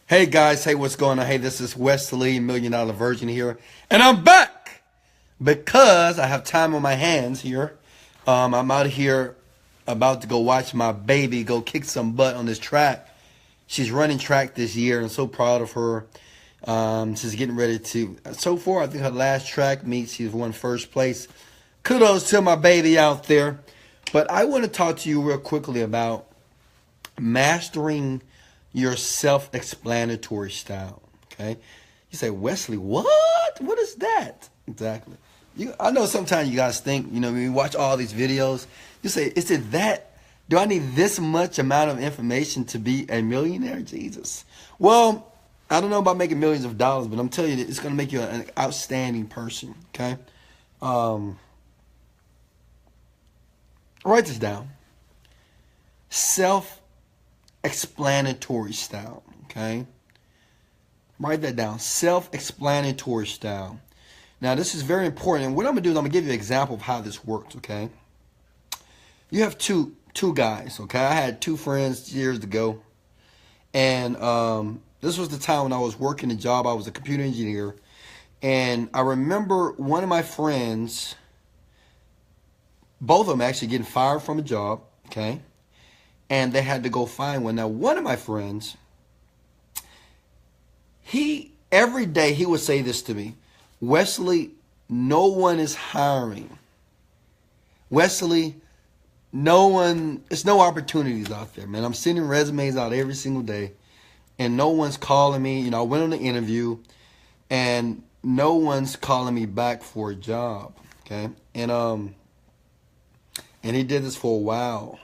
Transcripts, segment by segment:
Hey guys, hey, what's going on? Hey, this is Wesley, Million Dollar Virgin here, and I'm back because I have time on my hands here. I'm out here about to go watch my baby go kick some butt on this track. She's running track this year, and I'm so proud of her. She's getting ready to. So far, I think her last track meet, she's won first place. Kudos to my baby out there. But I want to talk to you real quickly about mastering your self-explanatory style. Okay, you say, Wesley, what? What is that exactly? I know sometimes you guys think, when you watch all these videos, you say, is it that? Do I need this much amount of information to be a millionaire? Jesus. Well, I don't know about making millions of dollars, but I'm telling you, it's going to make you an outstanding person. Okay, write this down. Self-explanatory style, okay? Write that down. Self-explanatory style. Now, this is very important. And what I'm going to do is I'm going to give you an example of how this works, okay? You have two guys, okay? I had two friends years ago. And this was the time when I was working a job. I was a computer engineer. And I remember one of my friends, both of them actually getting fired from a job, okay? And they had to go find one. Now, one of my friends, every day he would say this to me, Wesley, no one is hiring. Wesley, it's no opportunities out there, man. I'm sending resumes out every single day, and no one's calling me. I went on an interview, and no one's calling me back for a job, okay? And he did this for a while.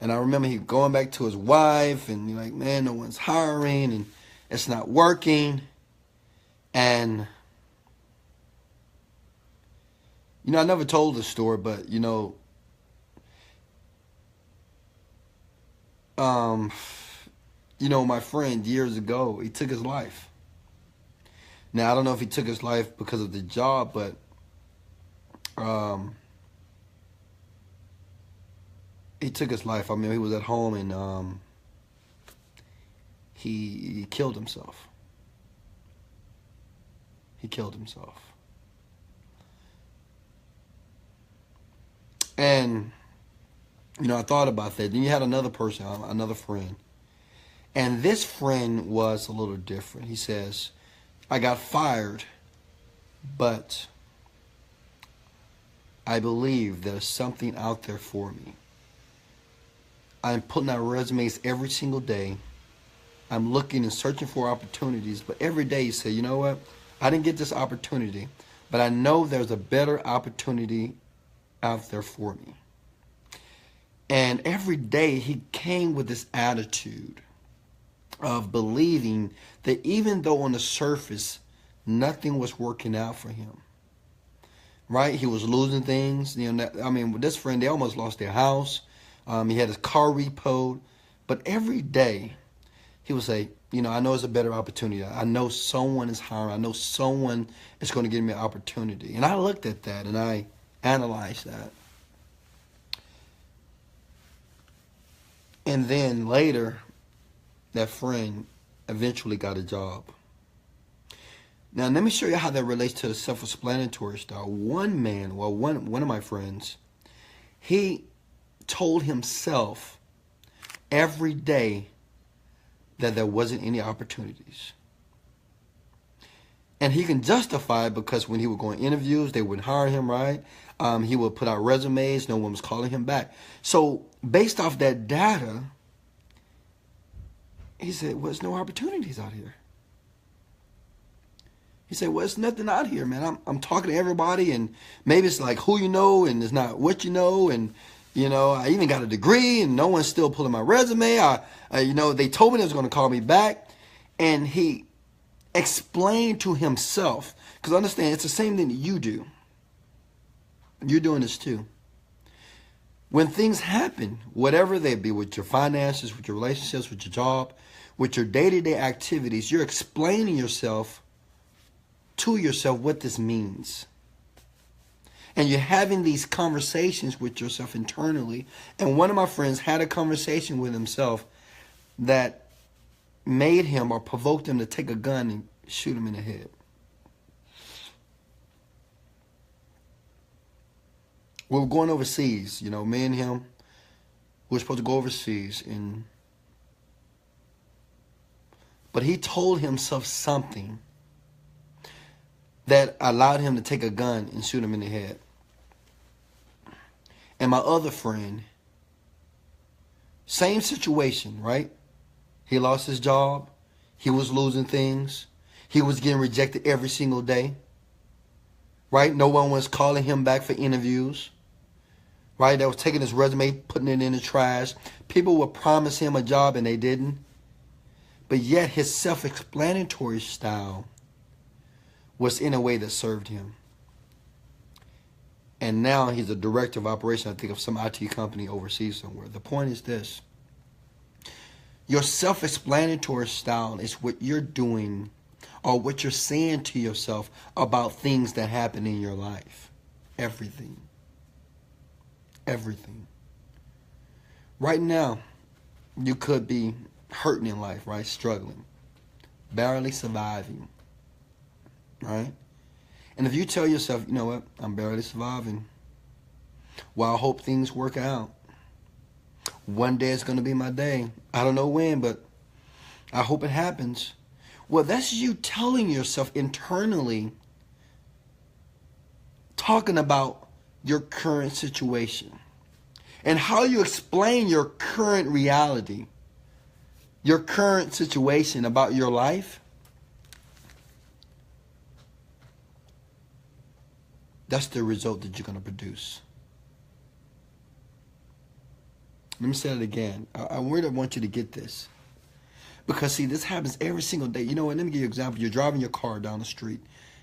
And I remember he going back to his wife and like, man, no one's hiring and it's not working. And, I never told this story, but, my friend years ago, he took his life. Now, I don't know if he took his life because of the job, but, he took his life. I mean, he was at home and he killed himself. He killed himself. And, I thought about that. Then you had another person, another friend. And this friend was a little different. He says, I got fired, but I believe there's something out there for me. I'm putting out resumes every single day. I'm looking and searching for opportunities. But every day you say, you know what? I didn't get this opportunity, but I know there's a better opportunity out there for me. And every day he came with this attitude of believing that even though on the surface nothing was working out for him, right? He was losing things. With this friend, they almost lost their house. He had his car repoed. But every day, he would say, I know it's a better opportunity. I know someone is hiring. I know someone is going to give me an opportunity. And I looked at that and I analyzed that. And then later, that friend eventually got a job. Now, let me show you how that relates to the self-explanatory style. One of my friends, he told himself every day that there wasn't any opportunities. And he can justify it because when he would go on interviews, they wouldn't hire him, right? He would put out resumes, no one was calling him back. So based off that data, he said, well, there's no opportunities out here. He said, well, it's nothing out here, man. I'm talking to everybody, and maybe it's like who you know, and it's not what you know, and I even got a degree, and no one's still pulling my resume. They told me they was going to call me back, and he explained to himself, because understand, it's the same thing that you do. You're doing this too. When things happen, whatever they be, with your finances, with your relationships, with your job, with your day-to-day activities, you're explaining to yourself what this means. And you're having these conversations with yourself internally. And one of my friends had a conversation with himself that, made him or provoked him to take a gun and shoot him in the head? We were going overseas, you know, me and him. We were supposed to go overseas, but he told himself something that allowed him to take a gun and shoot him in the head. And my other friend, same situation, right? He lost his job. He was losing things. He was getting rejected every single day, right? No one was calling him back for interviews, right? They was taking his resume, putting it in the trash. People would promise him a job and they didn't. But yet his self-explanatory style was in a way that served him. And now he's a director of operations, I think, of some IT company overseas somewhere. The point is this. Your self-explanatory style is what you're doing or what you're saying to yourself about things that happen in your life. Everything. Everything. Right now, you could be hurting in life, right? Struggling. Barely surviving. Right? And if you tell yourself, you know what, I'm barely surviving. Well, I hope things work out. One day it's going to be my day. I don't know when, but I hope it happens. Well, that's you telling yourself internally, talking about your current situation and how you explain your current reality, your current situation about your life. That's the result that you're going to produce. Let me say it again. I really want you to get this. Because, see, this happens every single day. You know what? Let me give you an example. You're driving your car down the street,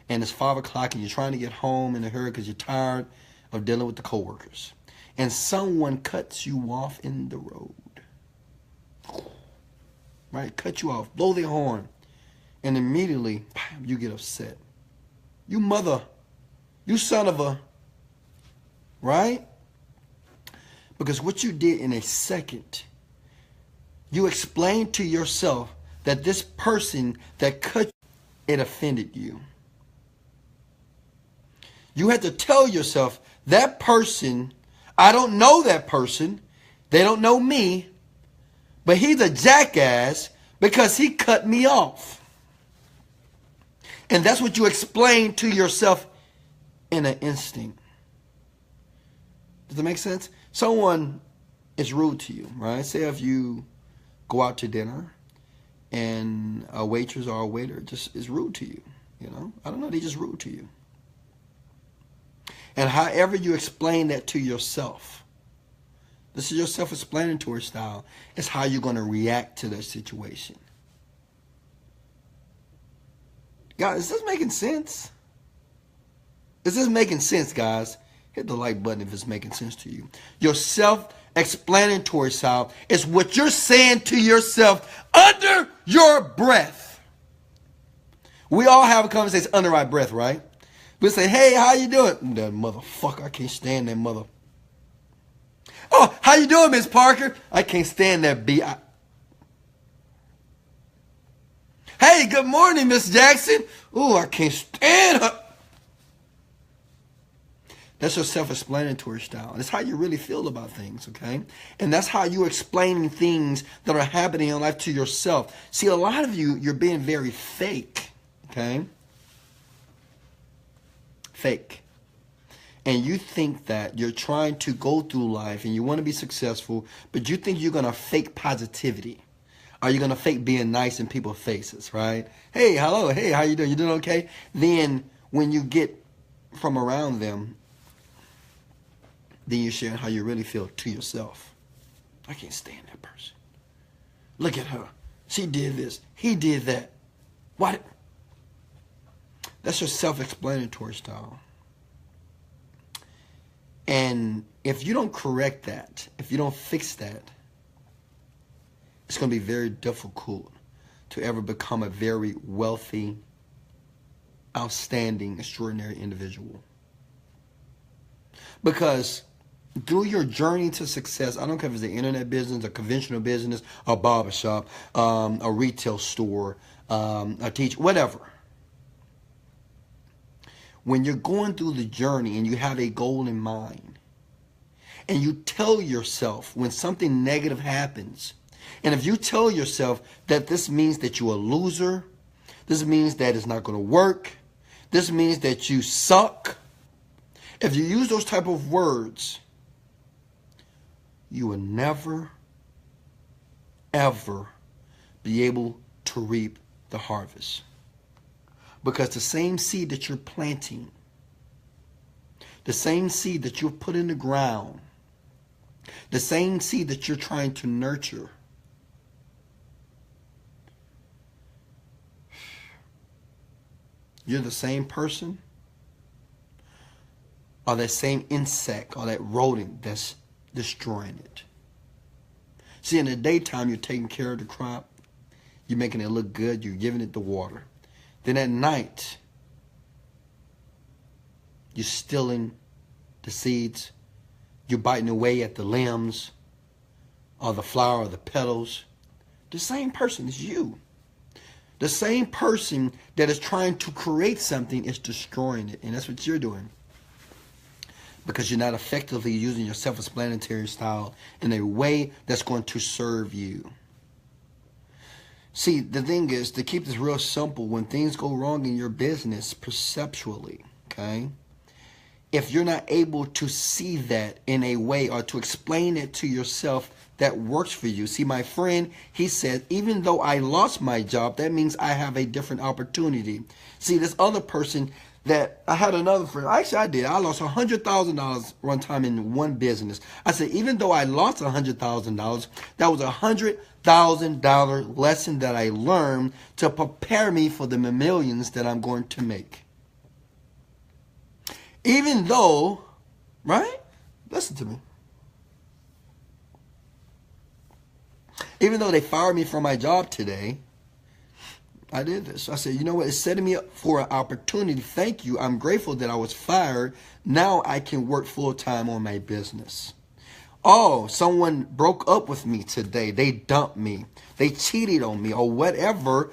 and it's 5 o'clock, and you're trying to get home in a hurry because you're tired of dealing with the coworkers. And someone cuts you off in the road. Right? Cut you off. Blow their horn. And immediately, you get upset. You mother... You son of a, right? Because what you did in a second, you explained to yourself that this person that cut you, it offended you. You had to tell yourself, that person, I don't know that person, they don't know me, but he's a jackass because he cut me off. And that's what you explained to yourself in an instinct. Does that make sense? Someone is rude to you, right? Say if you go out to dinner and a waitress or a waiter just is rude to you, you know? I don't know, they just rude to you. And however you explain that to yourself, this is your self-explanatory style, is how you're going to react to that situation. Guys, is this making sense? Is this making sense, guys? Hit the like button if it's making sense to you. Your self-explanatory style is what you're saying to yourself under your breath. We all have a conversation under our breath, right? We say, hey, how you doing? That motherfucker, I can't stand that mother. Oh, how you doing, Miss Parker? I can't stand that B. Hey, good morning, Miss Jackson. Ooh, I can't stand her. That's your self-explanatory style. That's how you really feel about things, okay? And that's how you're explaining things that are happening in your life to yourself. See, a lot of you, you're being very fake, okay? Fake. And you think that you're trying to go through life and you want to be successful, but you think you're going to fake positivity. Or you're going to fake being nice in people's faces, right? Hey, hello, hey, how you doing? You doing okay? Then when you get from around them, then you're sharing how you really feel to yourself. I can't stand that person. Look at her. She did this. He did that. What? That's your self-explanatory style. And if you don't correct that, if you don't fix that, it's going to be very difficult to ever become a very wealthy, outstanding, extraordinary individual. Because through your journey to success, I don't care if it's an internet business, a conventional business, a barbershop, a retail store, a teacher, whatever. When you're going through the journey and you have a goal in mind, and you tell yourself when something negative happens, and if you tell yourself that this means that you're a loser, this means that it's not going to work, this means that you suck, if you use those type of words, you will never, ever be able to reap the harvest. Because the same seed that you're planting, the same seed that you've put in the ground, the same seed that you're trying to nurture, you're the same person or that same insect or that rodent that's destroying it. See, in the daytime, you're taking care of the crop. You're making it look good. You're giving it the water. Then at night, you're stealing the seeds. You're biting away at the limbs or the flower or the petals. The same person is you. The same person that is trying to create something is destroying it. And that's what you're doing. Because you're not effectively using your self-explanatory style in a way that's going to serve you. See, the thing is, to keep this real simple, when things go wrong in your business perceptually, okay, if you're not able to see that in a way or to explain it to yourself that works for you. See, my friend, he said, even though I lost my job, that means I have a different opportunity. See, this other person that I had another friend, actually I did. I lost $100,000 one time in one business. I said, even though I lost $100,000, that was $100,000 lesson that I learned to prepare me for the millions that I'm going to make. Even though, right? Listen to me. Even though they fired me from my job today, I did this. I said, you know what? It's setting me up for an opportunity. Thank you. I'm grateful that I was fired. Now I can work full time on my business. Oh, someone broke up with me today. They dumped me. They cheated on me or whatever.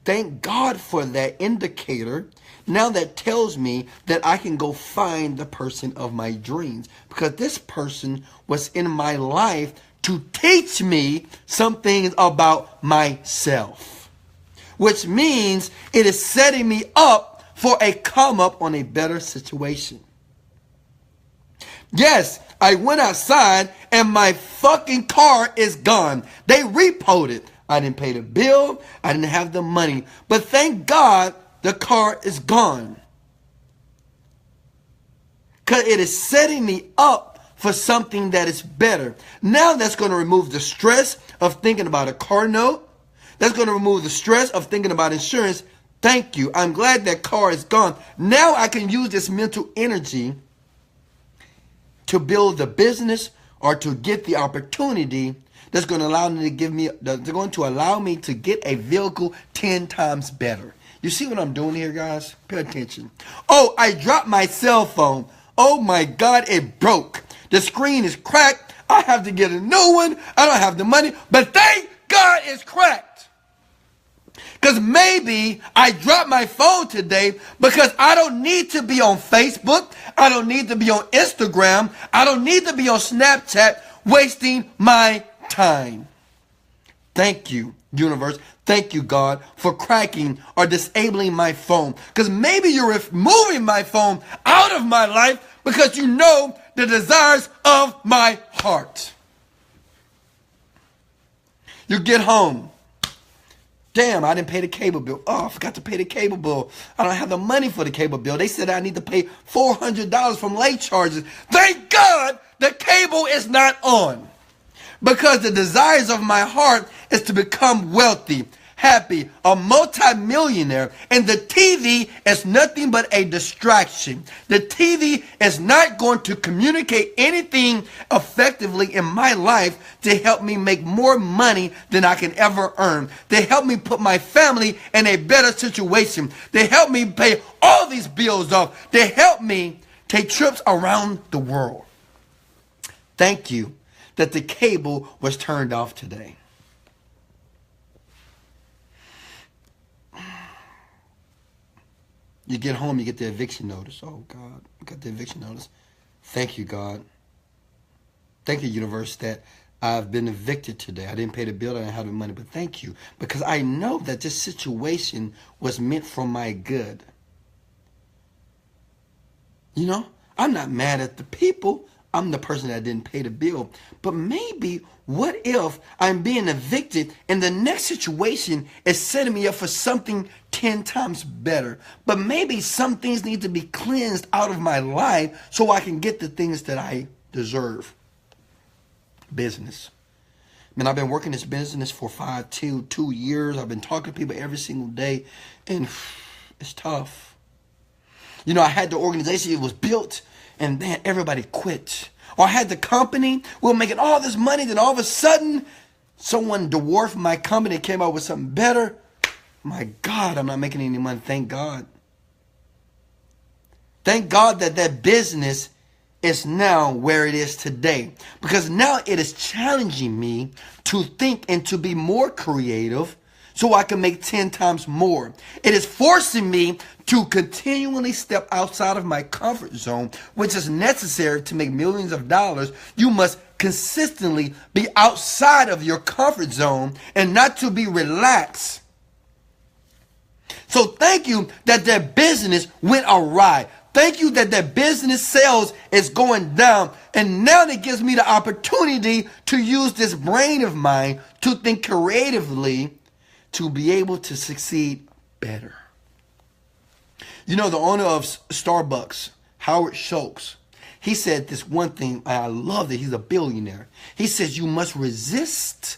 Thank God for that indicator. Now that tells me that I can go find the person of my dreams. Because this person was in my life to teach me some things about myself. Which means it is setting me up for a come up on a better situation. Yes, I went outside and my fucking car is gone. They repoed it. I didn't pay the bill. I didn't have the money. But thank God the car is gone. Because it is setting me up for something that is better. Now that's going to remove the stress of thinking about a car note. That's going to remove the stress of thinking about insurance. Thank you. I'm glad that car is gone. Now I can use this mental energy to build the business or to get the opportunity that's going to allow me to get a vehicle 10 times better. You see what I'm doing here, guys? Pay attention. Oh, I dropped my cell phone. Oh my God, it broke. The screen is cracked. I have to get a new one. I don't have the money, but thank God it's cracked. Because maybe I dropped my phone today because I don't need to be on Facebook. I don't need to be on Instagram. I don't need to be on Snapchat wasting my time. Thank you, universe. Thank you, God, for cracking or disabling my phone. Because maybe you're removing my phone out of my life because you know the desires of my heart. You get home. Damn, I didn't pay the cable bill. Oh, I forgot to pay the cable bill. I don't have the money for the cable bill. They said I need to pay $400 from late charges. Thank God the cable is not on. Because the desires of my heart is to become wealthy, happy, a multi-millionaire. And the TV is nothing but a distraction. The TV is not going to communicate anything effectively in my life to help me make more money than I can ever earn. To help me put my family in a better situation. To help me pay all these bills off. To help me take trips around the world. Thank you that the cable was turned off today. You get home, you get the eviction notice. Oh, God, I got the eviction notice. Thank you, God. Thank you, universe, that I've been evicted today. I didn't pay the bill, I didn't have the money, but thank you. Because I know that this situation was meant for my good. You know, I'm not mad at the people. I'm the person that didn't pay the bill. But maybe, what if I'm being evicted and the next situation is setting me up for something 10 times better? But maybe some things need to be cleansed out of my life so I can get the things that I deserve. Business. Man, I've been working this business for 2 years. I've been talking to people every single day, and it's tough. You know, I had the organization, it was built, and then everybody quit. Or I had the company, we were making all this money, then all of a sudden, someone dwarfed my company, came out with something better. My God, I'm not making any money. Thank God. Thank God that that business is now where it is today. Because now it is challenging me to think and to be more creative so I can make 10 times more. It is forcing me to continually step outside of my comfort zone, which is necessary to make millions of dollars. You must consistently be outside of your comfort zone and not to be relaxed. So thank you that their business went awry. Thank you that their business sales is going down. And now that gives me the opportunity to use this brain of mine to think creatively to be able to succeed better. You know, the owner of Starbucks, Howard Schultz, he said this one thing, and I love that. He's a billionaire. He says you must resist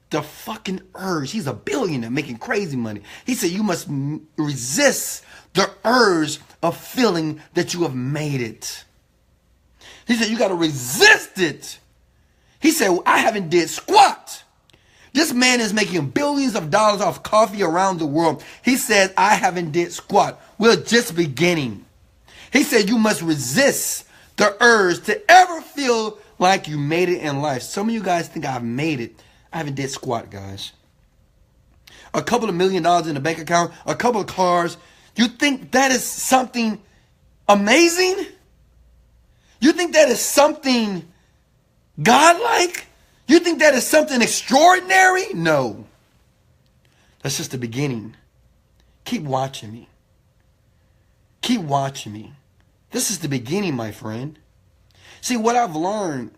the fucking urge. He's a billionaire making crazy money. He said you must resist the urge of feeling that you have made it. He said you got to resist it. He said, well, I haven't did squat. This man is making billions of dollars off coffee around the world. He said, I haven't did squat. We're just beginning. He said you must resist the urge to ever feel like you made it in life. Some of you guys think I've made it. I haven't did squat, guys. A couple of $1 million in the bank account, a couple of cars. You think that is something amazing? You think that is something godlike? You think that is something extraordinary? No. That's just the beginning. Keep watching me. Keep watching me. This is the beginning, my friend. See, what I've learned,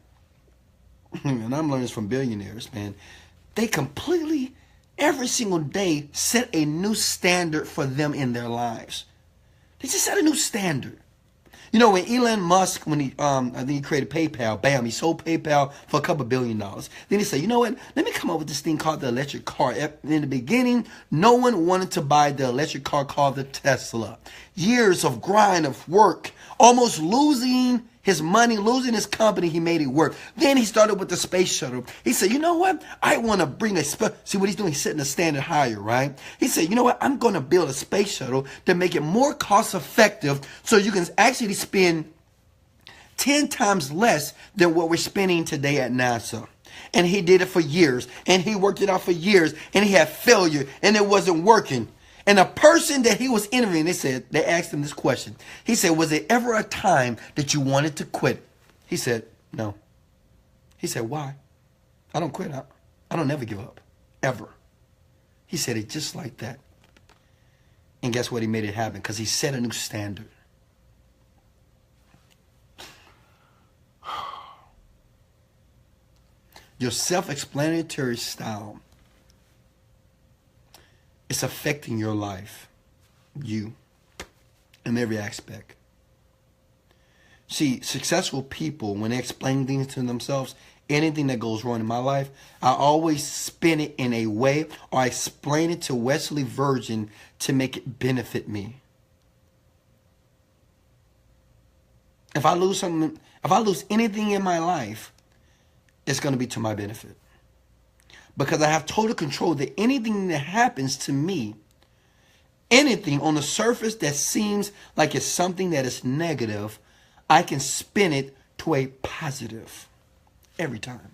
and I'm learning this from billionaires, man, they completely, every single day, set a new standard for them in their lives. They just set a new standard. You know, when Elon Musk, when he, I think he created PayPal, bam, he sold PayPal for a couple $1 billion. Then he said, you know what, let me come up with this thing called the electric car. In the beginning, no one wanted to buy the electric car called the Tesla. Years of grind, of work, almost losing his money, losing his company, he made it work. Then he started with the space shuttle. He said, you know what? I want to bring see what he's doing? He's setting the standard higher, right? He said, you know what? I'm going to build a space shuttle to make it more cost effective so you can actually spend 10 times less than what we're spending today at NASA. And he did it for years. And he worked it out for years. And he had failure. And it wasn't working. And the person that he was interviewing, they asked him this question. He said, was there ever a time that you wanted to quit? He said, no. He said, why? I don't quit. I don't ever give up. Ever. He said it just like that. And guess what? He made it happen because he set a new standard. Your self-explanatory style, it's affecting your life, you, in every aspect. See, successful people, when they explain things to themselves, anything that goes wrong in my life, I always spin it in a way, or I explain it to Wesley Virgin to make it benefit me. If I lose something, if I lose anything in my life, it's going to be to my benefit. Because I have total control that anything that happens to me, anything on the surface that seems like it's something that is negative, I can spin it to a positive. Every time.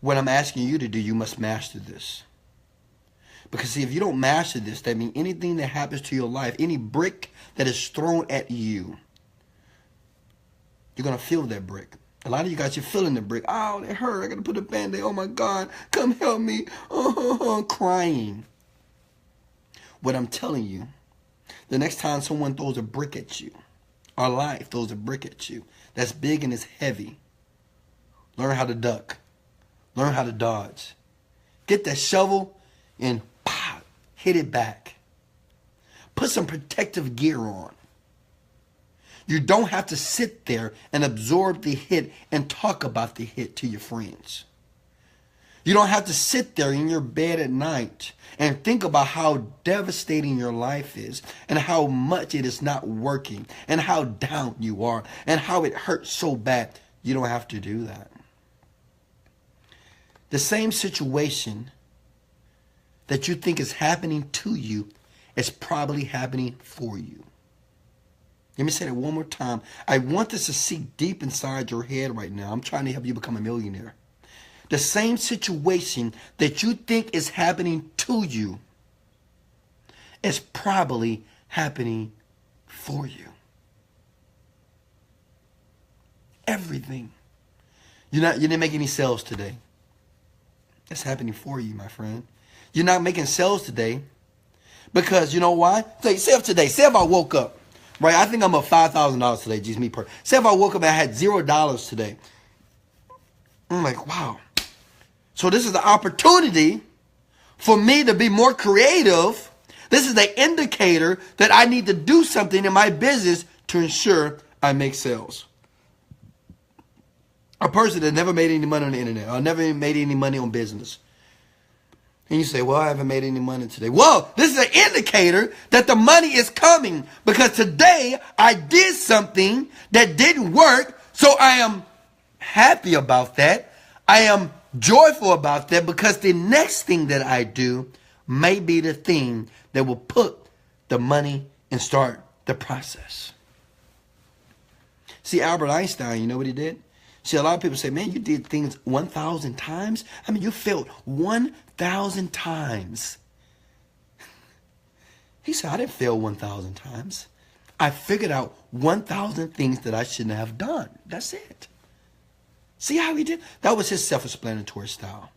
What I'm asking you to do, you must master this. Because see, if you don't master this, that means anything that happens to your life, any brick that is thrown at you, you're going to feel that brick. A lot of you guys, you're feeling the brick. Oh, it hurt. I got to put a Band-Aid. Oh, my God. Come help me. Crying. What I'm telling you, the next time someone throws a brick at you, or life throws a brick at you, that's big and it's heavy, learn how to duck. Learn how to dodge. Get that shovel and pop, hit it back. Put some protective gear on. You don't have to sit there and absorb the hit and talk about the hit to your friends. You don't have to sit there in your bed at night and think about how devastating your life is and how much it is not working and how down you are and how it hurts so bad. You don't have to do that. The same situation that you think is happening to you is probably happening for you. Let me say that one more time. I want this to sink deep inside your head right now. I'm trying to help you become a millionaire. The same situation that you think is happening to you is probably happening for you. Everything. You didn't make any sales today. It's happening for you, my friend. You're not making sales today because you know why? Say if today, say if I woke up, right? I think I'm up $5,000 today, just me per. Say if I woke up and I had $0 today. I'm like, wow. So this is the opportunity for me to be more creative. This is the indicator that I need to do something in my business to ensure I make sales. A person that never made any money on the internet or never made any money on business. And you say, well, I haven't made any money today. Well, this is an indicator that the money is coming because today I did something that didn't work. So I am happy about that. I am joyful about that because the next thing that I do may be the thing that will put the money and start the process. See, Albert Einstein, you know what he did? See, a lot of people say, man, you did things 1,000 times. I mean, you failed 1,000 times. He said, I didn't fail 1,000 times. I figured out 1,000 things that I shouldn't have done. That's it. See how he did? That was his self-explanatory style.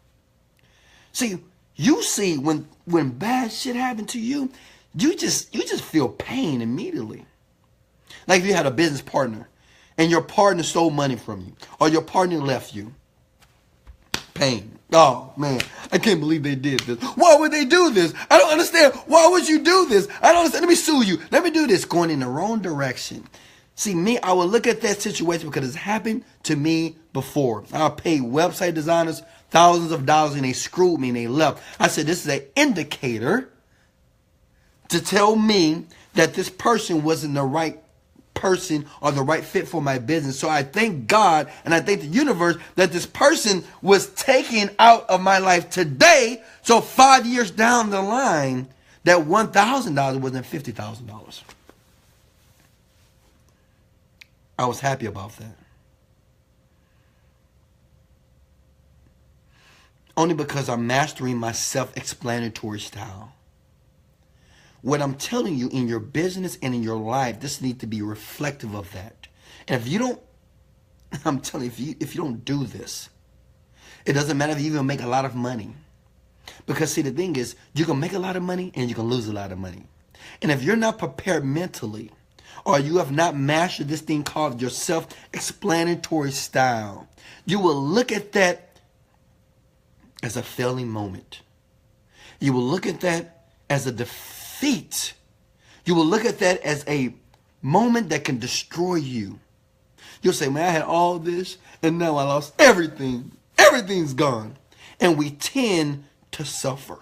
See, you see when bad shit happened to you, you just feel pain immediately. Like if you had a business partner and your partner stole money from you or your partner left you. Pain. Oh, man, I can't believe they did this. Why would they do this? I don't understand. Why would you do this? I don't understand. Let me sue you. Let me do this. Going in the wrong direction. See, me, I will look at that situation because it's happened to me before. I paid website designers thousands of dollars and they screwed me and they left. I said, this is an indicator to tell me that this person wasn't the right person or the right fit for my business. So I thank God and I thank the universe that this person was taken out of my life today. So 5 years down the line, that $1,000 wasn't $50,000. I was happy about that. Only because I'm mastering my self-explanatory style. What I'm telling you in your business and in your life, this needs to be reflective of that. And if you don't, I'm telling you, if you don't do this, it doesn't matter if you even make a lot of money. Because see, the thing is, you can make a lot of money and you can lose a lot of money. And if you're not prepared mentally, or you have not mastered this thing called your self-explanatory style, you will look at that as a failing moment. You will look at that as a defeat. You will look at that as a moment that can destroy you. You'll say, man, I had all this and now I lost everything. Everything's gone. And we tend to suffer.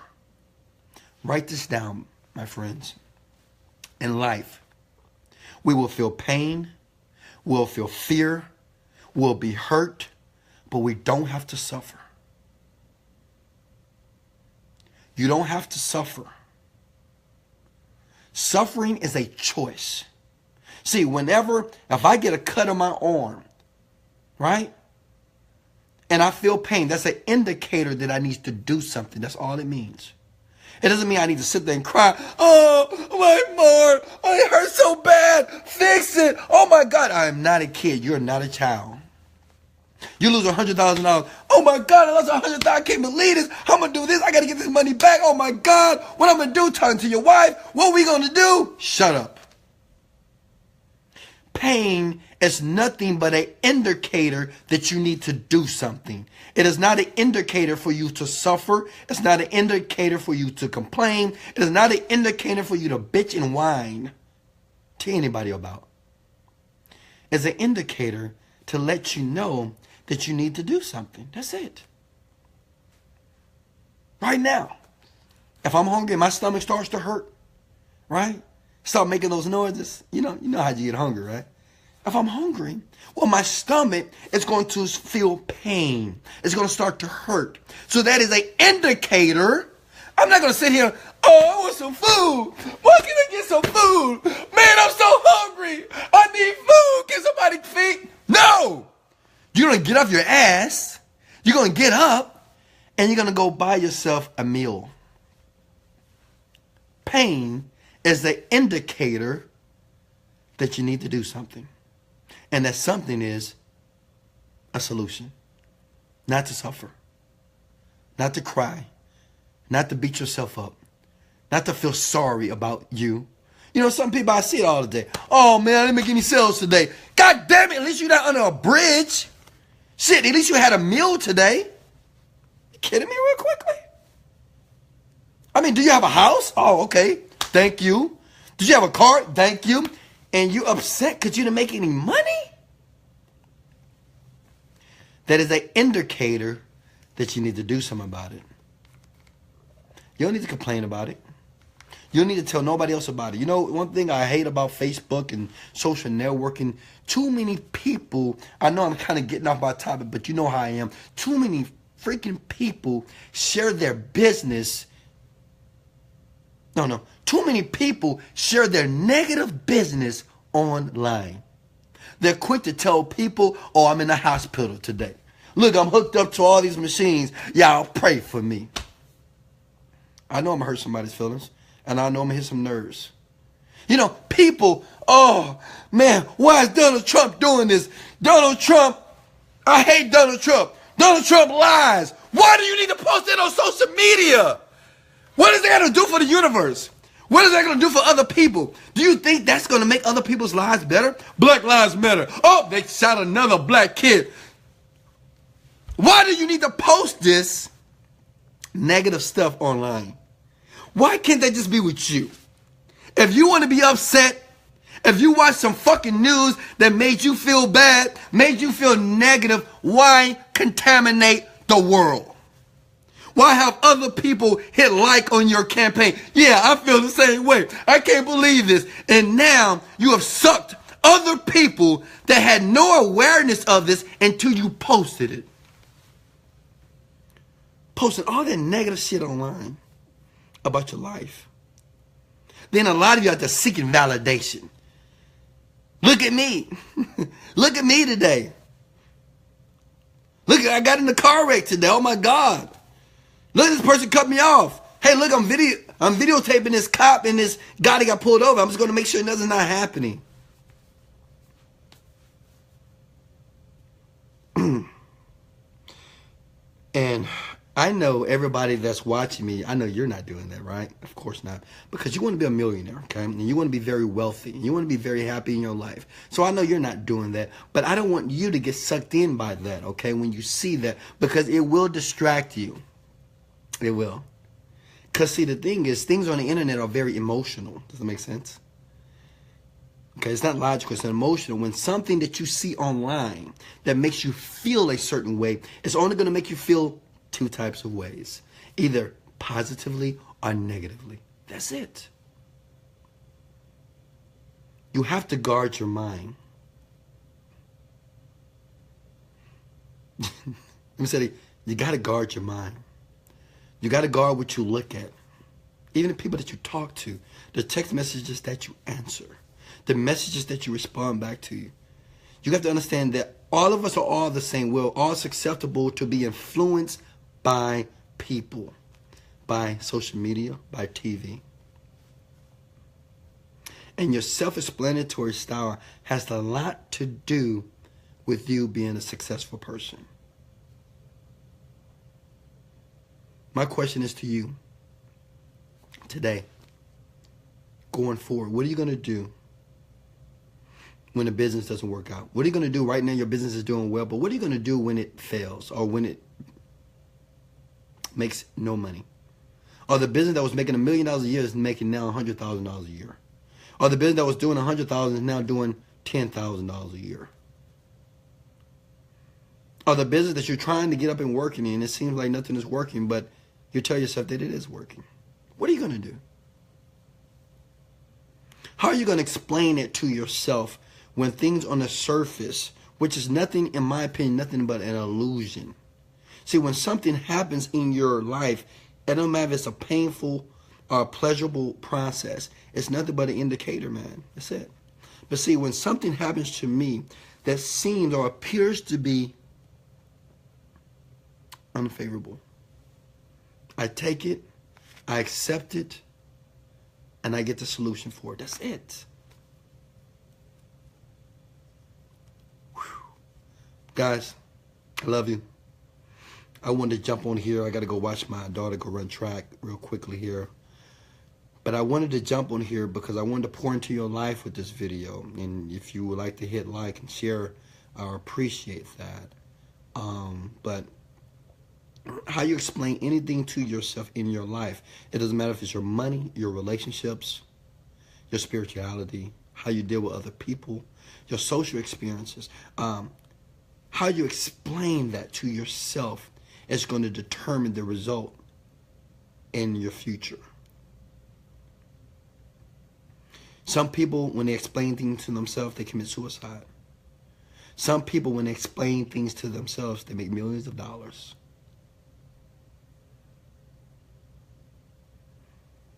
Write this down, my friends. In life, we will feel pain, we'll feel fear, we'll be hurt, but we don't have to suffer. You don't have to suffer. Suffering is a choice. See, if I get a cut on my arm, right? And I feel pain. That's an indicator that I need to do something. That's all it means. It doesn't mean I need to sit there and cry. Oh, my Lord, it hurts so bad. Fix it. Oh, my God. I am not a kid. You're not a child. You lose $100,000. Oh, my God, I lost $100,000. I can't believe this. I'm going to do this. I got to get this money back. Oh, my God. What I'm going to do? Talking to your wife. What are we going to do? Shut up. Pain is nothing but an indicator that you need to do something. It is not an indicator for you to suffer. It's not an indicator for you to complain. It is not an indicator for you to bitch and whine to anybody about. It's an indicator to let you know that you need to do something. That's it. Right now, if I'm hungry and my stomach starts to hurt, right? Start making those noises. You know how you get hungry, right? If I'm hungry, well, my stomach is going to feel pain. It's going to start to hurt. So that is an indicator. I'm not going to sit here, oh, I want some food. Why can I get some food? Man, I'm so hungry. I need food. Can somebody feed? No. You're going to get off your ass. You're going to get up and you're going to go buy yourself a meal. Pain is the indicator that you need to do something. And that something is a solution. Not to suffer. Not to cry. Not to beat yourself up. Not to feel sorry about you. You know, some people, I see it all the day. Oh, man, I didn't make any sales today. God damn it, at least you're not under a bridge. Shit, at least you had a meal today. You kidding me real quickly? I mean, do you have a house? Oh, okay. Thank you. Did you have a car? Thank you. And you upset because you didn't make any money? That is an indicator that you need to do something about it. You don't need to complain about it. You don't need to tell nobody else about it. You know, one thing I hate about Facebook and social networking, too many people, I know I'm kind of getting off my topic, but you know how I am. Too many freaking people share their business. No. Too many people share their negative business online. They're quick to tell people, oh, I'm in the hospital today. Look, I'm hooked up to all these machines. Y'all pray for me. I know I'm going to hurt somebody's feelings. And I know I'm going to hit some nerves. You know, people, oh, man, why is Donald Trump doing this? Donald Trump, I hate Donald Trump. Donald Trump lies. Why do you need to post that on social media? What is that going to do for the universe? What is that going to do for other people? Do you think that's going to make other people's lives better? Black lives matter. Oh, they shot another black kid. Why do you need to post this negative stuff online? Why can't they just be with you? If you want to be upset, if you watch some fucking news that made you feel bad, made you feel negative, why contaminate the world? Why have other people hit like on your campaign? Yeah, I feel the same way. I can't believe this. And now you have sucked other people that had no awareness of this until you posted it. Posting all that negative shit online about your life. Then a lot of you are just seeking validation. Look at me. Look at me today. Look, I got in the car wreck today. Oh my God. Look, this person cut me off. Hey, look, I'm videotaping this cop and this guy that got pulled over. I'm just going to make sure nothing's not happening. And I know everybody that's watching me, I know you're not doing that, right? Of course not. Because you want to be a millionaire, okay? And you want to be very wealthy. And you want to be very happy in your life. So I know you're not doing that. But I don't want you to get sucked in by that, okay, when you see that. Because it will distract you. It will. Because, see, the thing is, things on the internet are very emotional. Does that make sense? Okay, it's not logical, it's emotional. When something that you see online that makes you feel a certain way, it's only going to make you feel two types of ways. Either positively or negatively. That's it. You have to guard your mind. Let me say it. You got to guard your mind. You got to guard what you look at. Even the people that you talk to. The text messages that you answer. The messages that you respond back to you. You have to understand that All of us are all the same. We're all susceptible to be influenced by people, by social media, by TV. And your self-explanatory style has a lot to do with you being a successful person. My question is to you today, going forward, what are you going to do when the business doesn't work out? What are you going to do? Right now your business is doing well, but what are you going to do when it fails or when it makes no money? Or the business that was making $1 million a year is making now $100,000 a year. Or the business that was doing $100,000 is now doing $10,000 a year. Or the business that you're trying to get up and working in, it seems like nothing is working, but you tell yourself that it is working. What are you going to do? How are you going to explain it to yourself when things on the surface, which is nothing, in my opinion, nothing but an illusion? See, when something happens in your life, it don't matter if it's a painful or pleasurable process. It's nothing but an indicator, man. That's it. But see, when something happens to me that seems or appears to be unfavorable, I take it, I accept it, and I get the solution for it. That's it. Whew. Guys, I love you. I wanted to jump on here. I got to go watch my daughter go run track real quickly here. But I wanted to jump on here because I wanted to pour into your life with this video. And if you would like to hit like and share, I appreciate that. But how you explain anything to yourself in your life, it doesn't matter if it's your money, your relationships, your spirituality, how you deal with other people, your social experiences, how you explain that to yourself is going to determine the result in your future. Some people, when they explain things to themselves, they commit suicide. Some people, when they explain things to themselves, they make millions of dollars.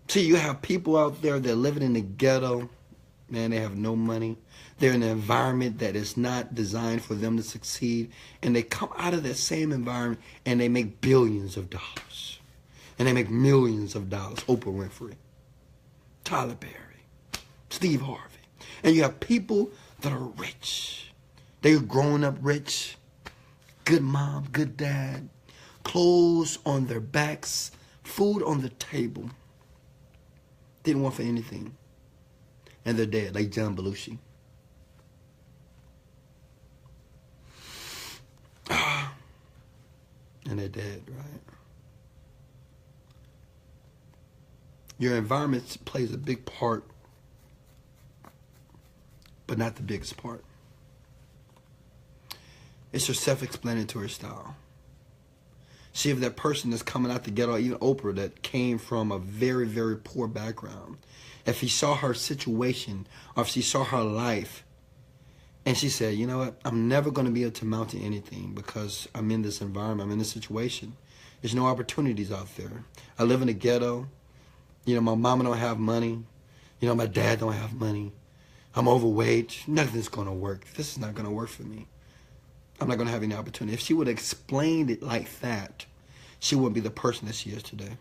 See, you have people out there that are living in the ghetto. Man, they have no money. They're in an environment that is not designed for them to succeed. And they come out of that same environment and they make billions of dollars. And they make millions of dollars. Oprah Winfrey, Tyler Perry, Steve Harvey. And you have people that are rich. They're growing up rich. Good mom, good dad. Clothes on their backs. Food on the table. Didn't want for anything. And they're dead, like John Belushi. And they're dead, right? Your environment plays a big part, but not the biggest part. It's your self-explanatory style. See, if that person that's coming out the ghetto, even Oprah, that came from a very, very poor background, if he saw her situation, or if she saw her life, and she said, you know what, I'm never going to be able to mount to anything because I'm in this environment, I'm in this situation. There's no opportunities out there. I live in a ghetto. You know, my mama don't have money. You know, my dad don't have money. I'm overweight. Nothing's going to work. This is not going to work for me. I'm not going to have any opportunity. If she would have explained it like that, she wouldn't be the person that she is today.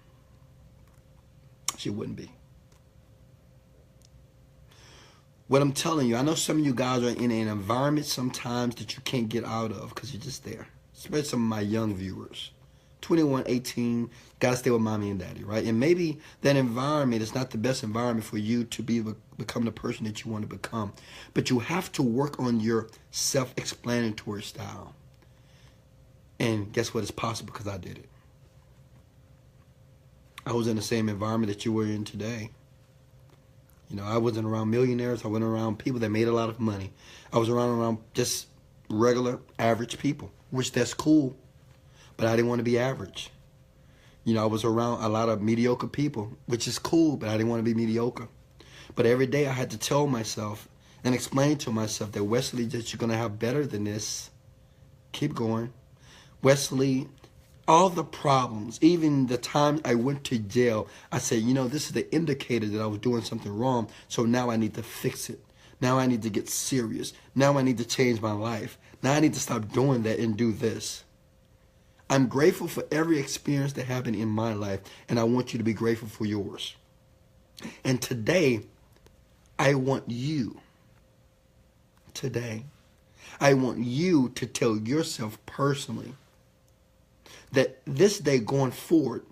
She wouldn't be. What I'm telling you, I know some of you guys are in an environment sometimes that you can't get out of because you're just there. Especially some of my young viewers. 21, 18, got to stay with mommy and daddy, right? And maybe that environment is not the best environment for you to become the person that you want to become. But you have to work on your self-explanatory style. And guess what? It's possible because I did it. I was in the same environment that you were in today. You know, I wasn't around millionaires. I wasn't around people that made a lot of money. I was around just regular, average people, which that's cool. But I didn't want to be average. You know, I was around a lot of mediocre people, which is cool, but I didn't want to be mediocre. But every day I had to tell myself and explain to myself that, Wesley, that you're going to have better than this. Keep going. Wesley, all the problems, even the time I went to jail, I said, you know, this is the indicator that I was doing something wrong, so now I need to fix it. Now I need to get serious. Now I need to change my life. Now I need to stop doing that and do this. I'm grateful for every experience that happened in my life, and I want you to be grateful for yours. And today, I want you to tell yourself personally that this day going forward,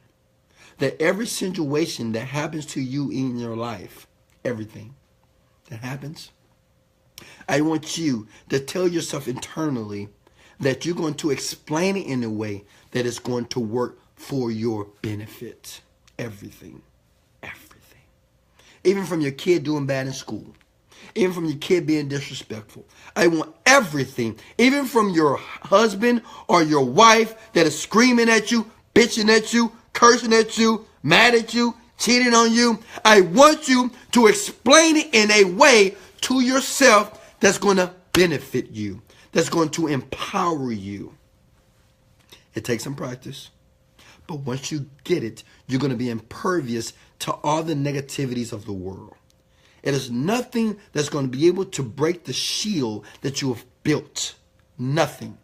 that every situation that happens to you in your life, everything that happens, I want you to tell yourself internally that you're going to explain it in a way that is going to work for your benefit. Everything. Even from your kid doing bad in school. Even from your kid being disrespectful. I want everything. Even from your husband or your wife that is screaming at you, bitching at you, cursing at you, mad at you, cheating on you. I want you to explain it in a way to yourself that's going to benefit you. That's going to empower you. It takes some practice. But once you get it, you're going to be impervious to all the negativities of the world. It is nothing that's going to be able to break the shield that you have built. Nothing.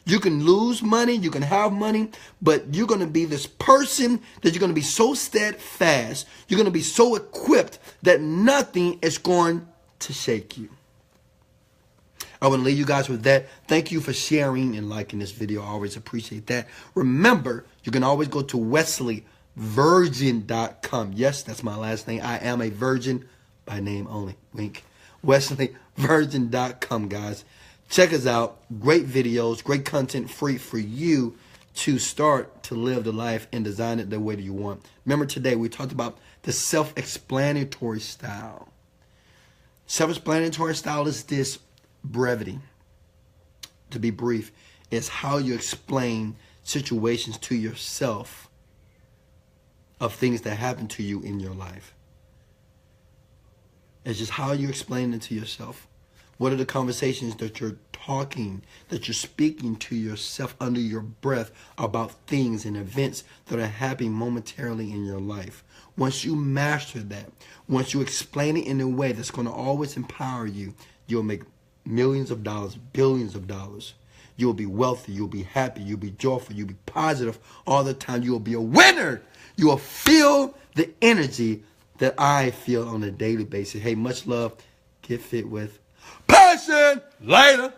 You can lose money, you can have money, but you're going to be this person that you're going to be so steadfast, you're going to be so equipped that nothing is going to shake you. I want to leave you guys with that. Thank you for sharing and liking this video. I always appreciate that. Remember, you can always go to wesleyvirgin.com. Yes, that's my last name. I am a virgin by name only. Wink. wesleyvirgin.com, guys. Check us out. Great videos, great content, free for you to start to live the life and design it the way that you want. Remember, today we talked about the self-explanatory style. Self-explanatory style is this: brevity. To be brief, is how you explain situations to yourself of things that happen to you in your life. It's just how you explain it to yourself. What are the conversations that you're talking, that you're speaking to yourself under your breath about things and events that are happening momentarily in your life? Once you master that, once you explain it in a way that's going to always empower you, you'll make millions of dollars, billions of dollars. You'll be wealthy, you'll be happy, you'll be joyful, you'll be positive all the time. You'll be a winner. You will feel the energy that I feel on a daily basis. Hey, much love. Get fit with passion. Later.